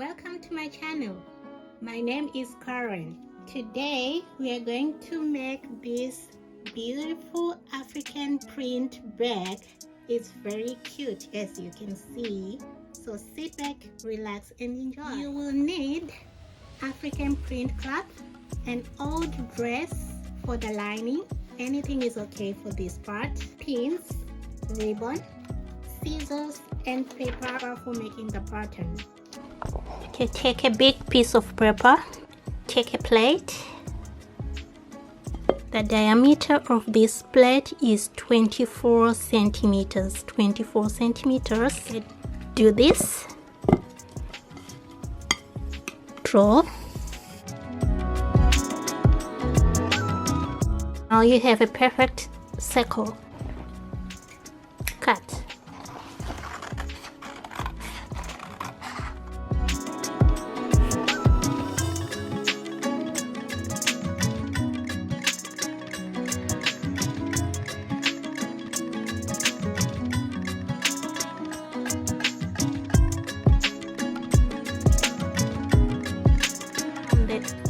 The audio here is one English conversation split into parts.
Welcome to my channel. My name is Karen. Today we are going to make this beautiful African print bag. It's very cute, as you can see. So sit back, relax and enjoy. You will need African print cloth, an old dress for the lining, anything is okay for this part, pins, ribbon, scissors and paper for making the pattern. Okay, take a big piece of paper, take a plate. The diameter of this plate is 24 centimeters. Okay, do this, draw. Now you have a perfect circle. Cut.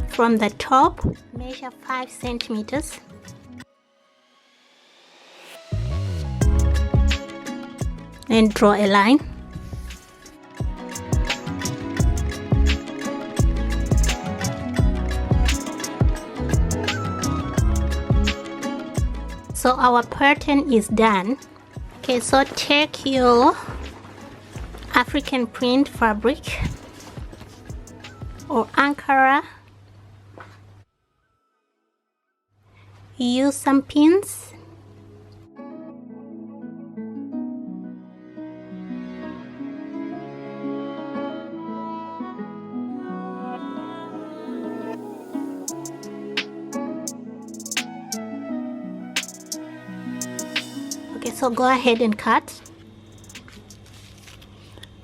From the top, measure 5 centimeters. And draw a line. So our pattern is done. Okay, so take your African print fabric or Ankara. Use some pins. Okay, so go ahead and cut.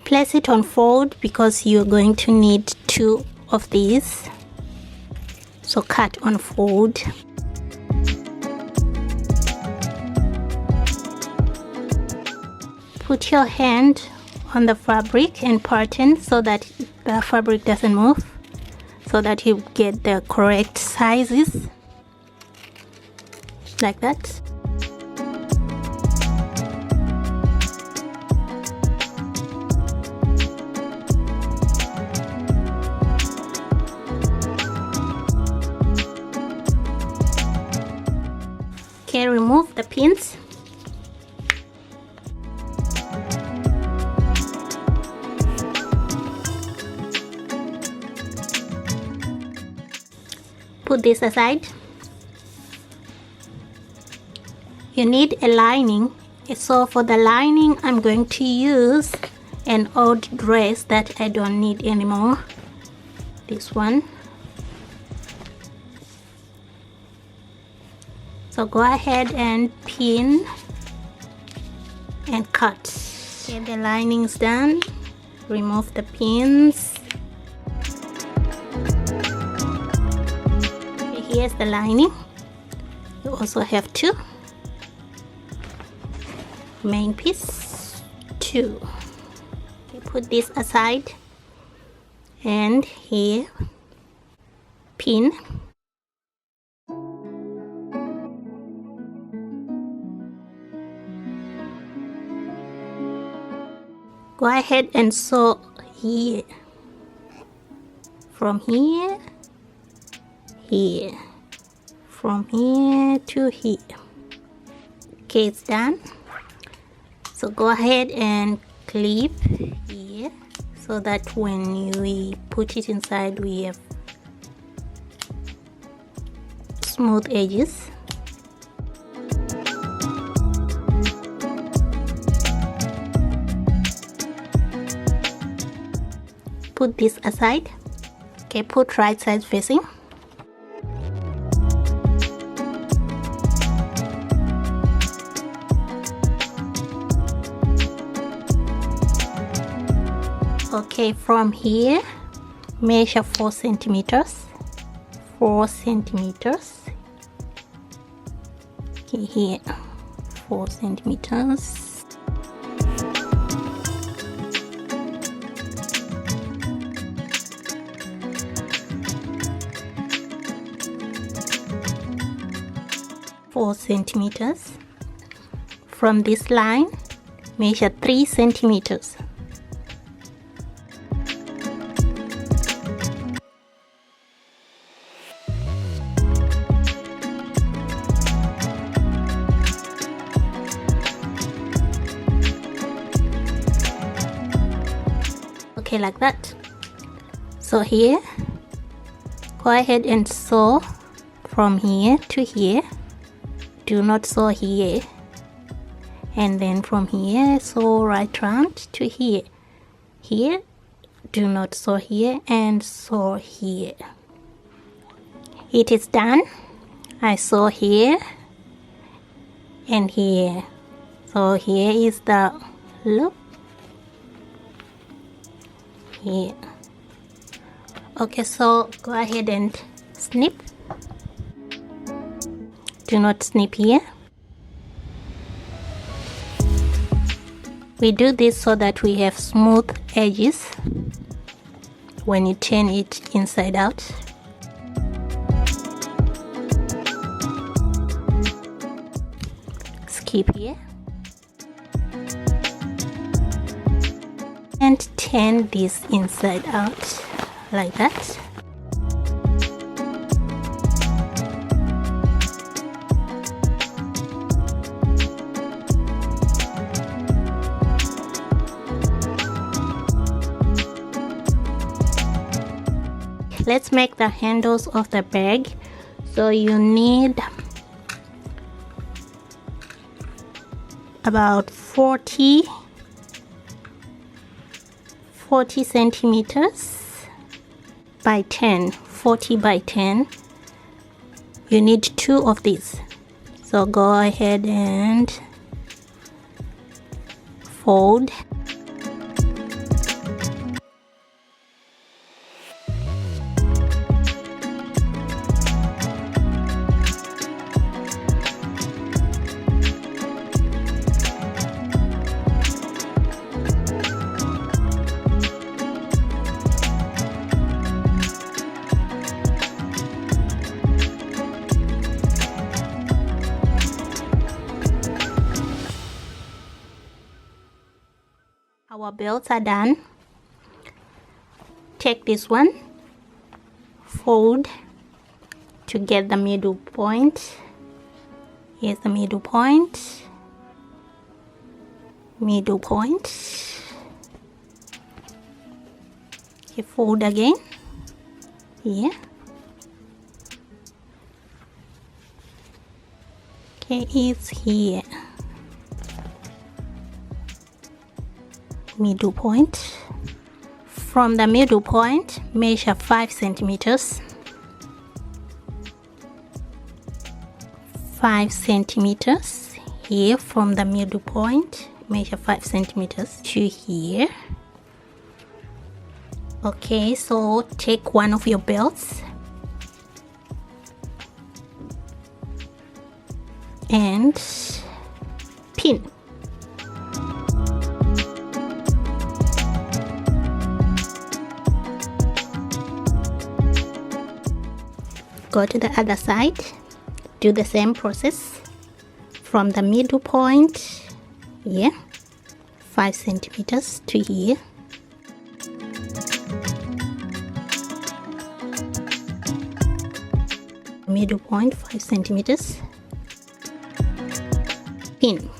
Place it on fold because you're going to need 2 of these. So cut on fold. Put your hand on the fabric and pattern so that the fabric doesn't move, so that you get the correct sizes, like that. Okay, remove the pins. Put this aside. You need a lining, so for the lining I'm going to use an old dress that I don't need anymore, this one. So go ahead and pin and cut. Okay, the lining's done. Remove the pins. Here's the lining. You also have 2 main piece, 2. Okay, put this aside and here pin. Go ahead and sew here, from here, here, from here to here. Okay, it's done. So go ahead and clip here so that when we put it inside we have smooth edges. Put this aside. Okay, put right side facing. Okay, from here measure 4 centimeters. 4 centimeters. Okay, here 4 centimeters. 4 centimeters. From this line, measure 3 centimeters. Okay, like that. So here, go ahead and sew from here to here. Do not sew here. And then from here, sew right round to here. Here, do not sew here, and sew here. It is done. I sew here and here. So here is the loop. Here. Okay, so go ahead and snip. Do not snip here. We do this so that we have smooth edges when you turn it inside out. Skip here and turn this inside out like that. Let's make the handles of the bag. So you need about 40 centimeters by 10. 40 by 10. You need 2 of these. So go ahead and fold. Our belts are done. Take this one, fold to get the middle point. Here's the middle point. Middle point. Okay, fold again. Here. Okay, it's here. Middle point. From the middle point, measure 5 centimeters. 5 centimeters. Here from the middle point, measure 5 centimeters to here. Okay, so take one of your belts and pin. Go to the other side, do the same process from the middle point, here, 5 centimeters to here. Middle point, 5 centimeters, pin.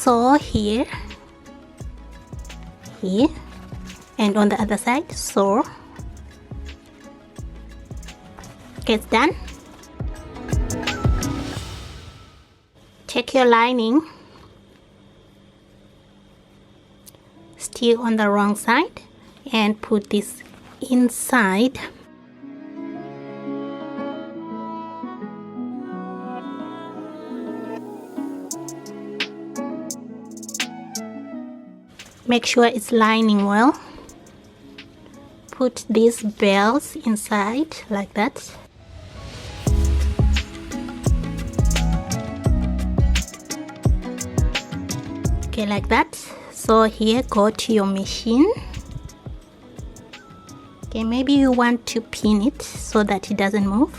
Sew here, here, and on the other side, sew. Okay, it's done. Take your lining, still on the wrong side, and put this inside. Make sure it's lining well. Put these bells inside like that. Okay, like that. So here, go to your machine. Okay, maybe you want to pin it so that it doesn't move.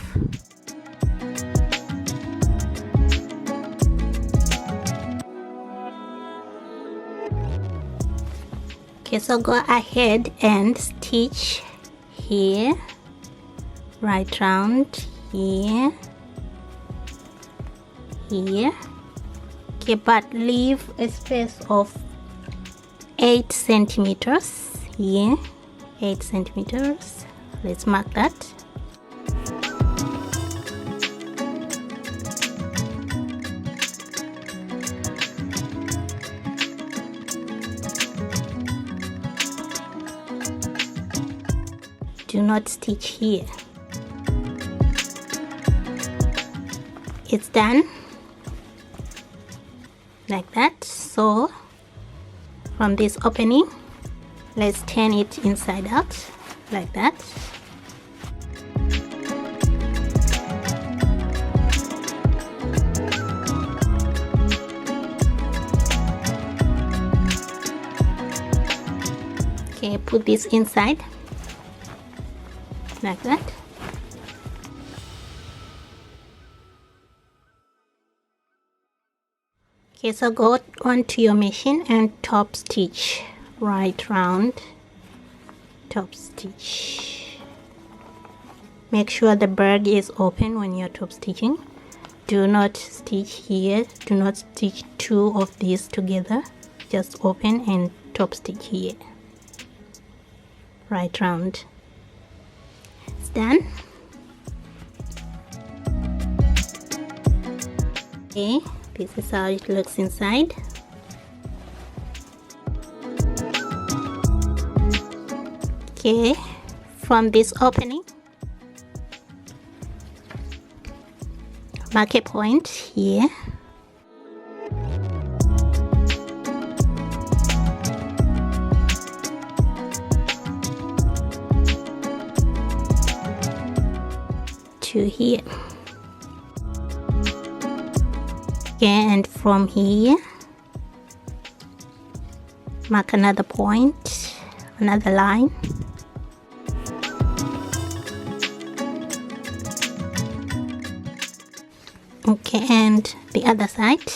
Okay, so go ahead and stitch here, right round here, here. Okay, but leave a space of 8 centimeters here, 8 centimeters. Let's mark that. Do not stitch here. It's done like that. So from this opening, let's turn it inside out like that. Okay, put this inside like that. Okay, so go onto your machine and top stitch right round, top stitch. Make sure the bag is open when you're top stitching. Do not stitch here, do not stitch two of these together, just open and top stitch here, right round. It's done. Okay, this is how it looks inside. Okay, from this opening, mark a point here. To here. Okay, and from here, mark another point, another line. Okay, and the other side.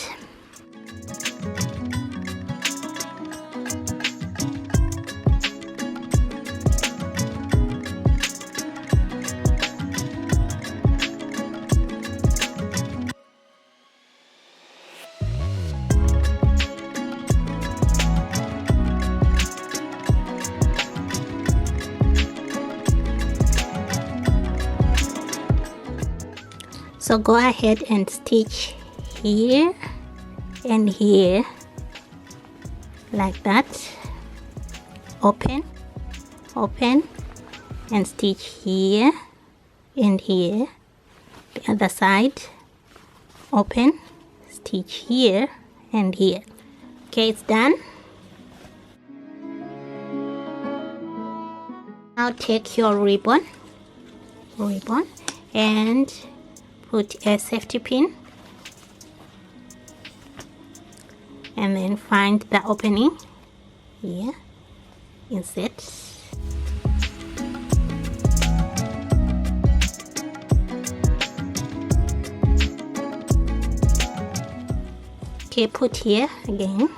So go ahead and stitch here and here like that. Open, open, and stitch here and here. The other side, open, stitch here and here. Okay, it's done. Now take your ribbon and put a safety pin, and then find the opening here, insert. Okay, put here again.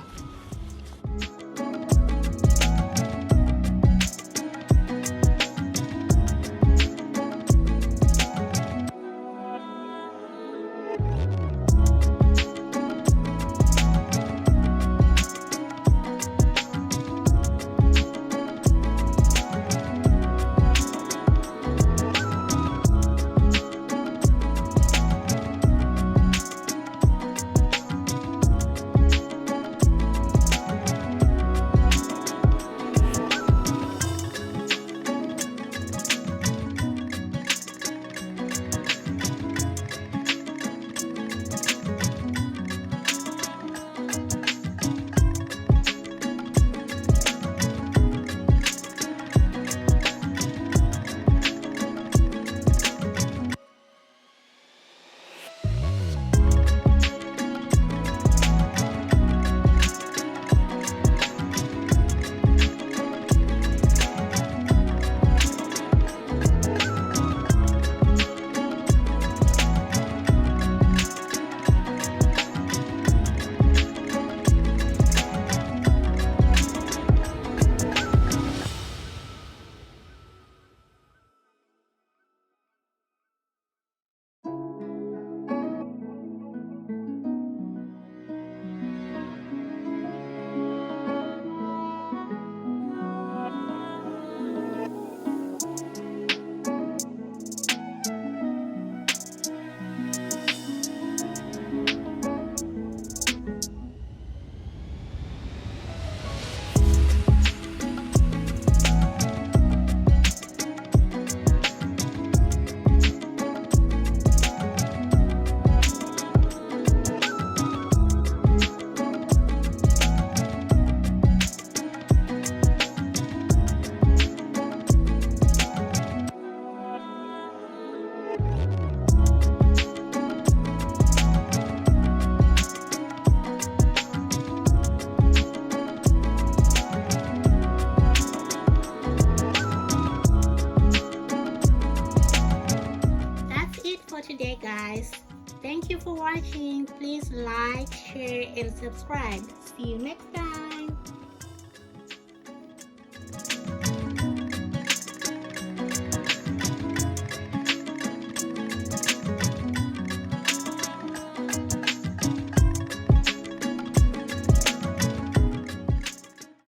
Please like, share, and subscribe. See you next time.